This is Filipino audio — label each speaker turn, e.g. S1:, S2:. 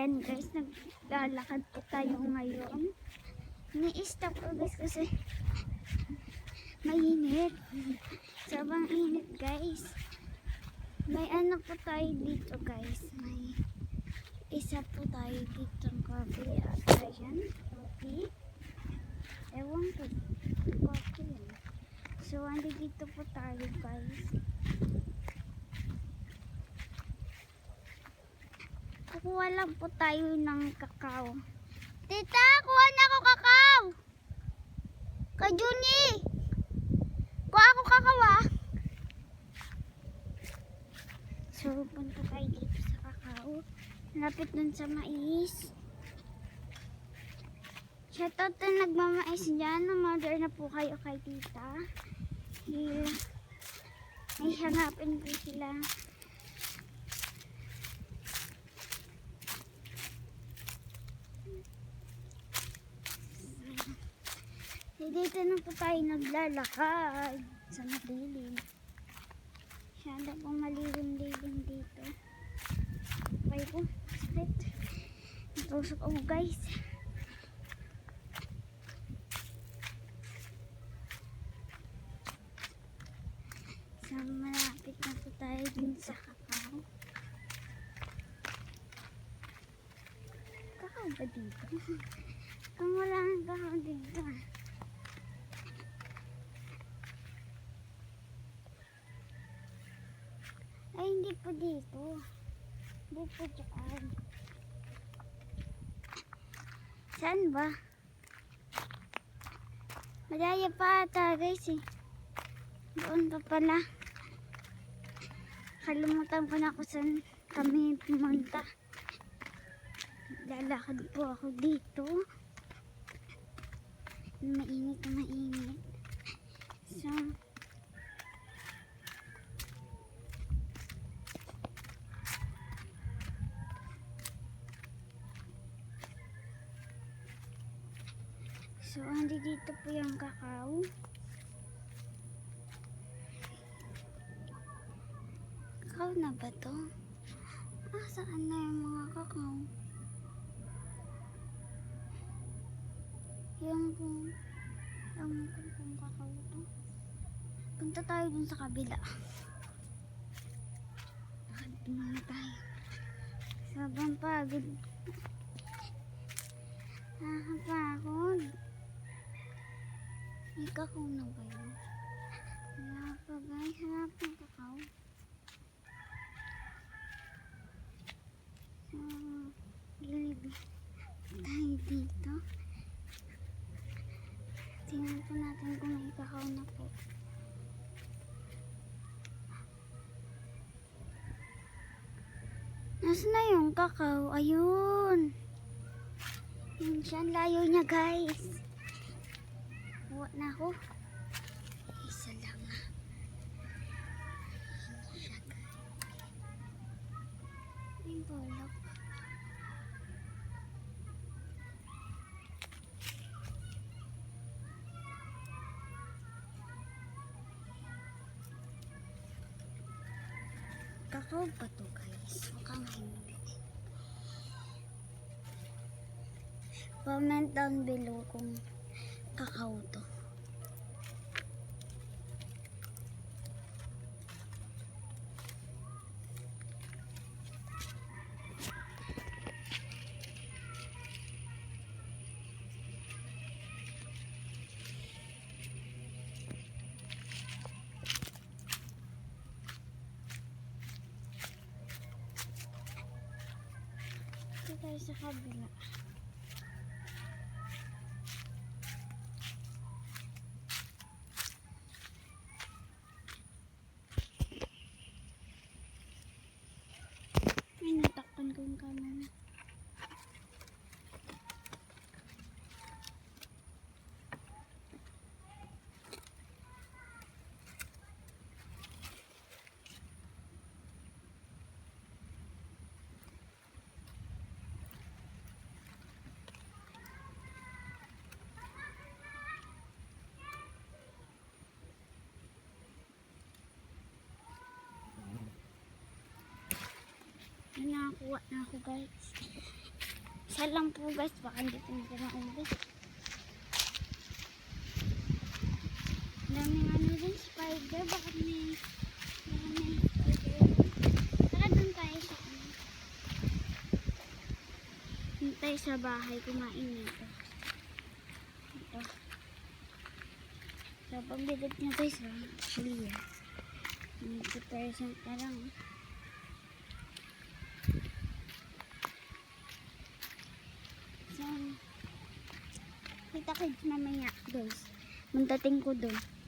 S1: Ayan guys, naglalakad po tayo ngayon. Ni-stop ko guys kasi mainit. Sobrang init guys. May ano po tayo dito guys. May isa po tayo dito ng coffee. Ayan, coffee. Ewan ko, coffee yan. So, andi dito po tayo guys. Kukuha lang po tayo ng kakao. Tita, kuha na ako kakao. Kay Juni. Kuha ako kakao ah. So, punta tayo dito sa kakao. Lapit dun sa mais. Shoutout na nagmamais dyan. Mother na po kayo kay tita. May hanapin po sila. Dito na po tayo naglalakad sa malilim. Masyado pong malilim-lilim dito. Okay po, sakit. Natusok ako guys. So malapit na po tayo din sa kakao. Kakao ba dito? Kung wala ang kakao dito ah. Ay, hindi po dito. Hindi po dyan. Saan ba? Malaya pa ata guys eh. Doon pa pala. Kalimutan ko na kung saan kami pumunta. Lalakad po ako dito. Mainit na mainit. So, andi dito po yung kakao. Kakao na ba to? Saan na yung mga kakao? Yung kung kakao to. Punta tayo dun sa kabila. Lakad muna tayo. Sobrang pagod. Nakakapagod. May kakao na ba yun? Wala pa guys. Hanap ng kakao. So, gilid tayo dito. Tingnan po natin kung may kakao na po. Nasaan na yung kakao? Ayun. Yun siya. Layo niya guys. Kuha na ako. Isa lang ah. Siya guys. Yung bulok. Kakao ba to guys? Mukhang hindi. Comment down below kung kakao to. Ito tayo sa kabila. Ay, natakpan ko yung camera. Nakakuha na ako guys. Isa lang po guys, baka hindi po nila maubos. Daming ano din, spider. Bakit may spider? Tara dun tayo sa ano. Dun tayo sa bahay, kumain nito. Ito. So, pagbigat nyo guys, actually, dito tayo sa parang kita kids mamaya guys. Mandating ko doon.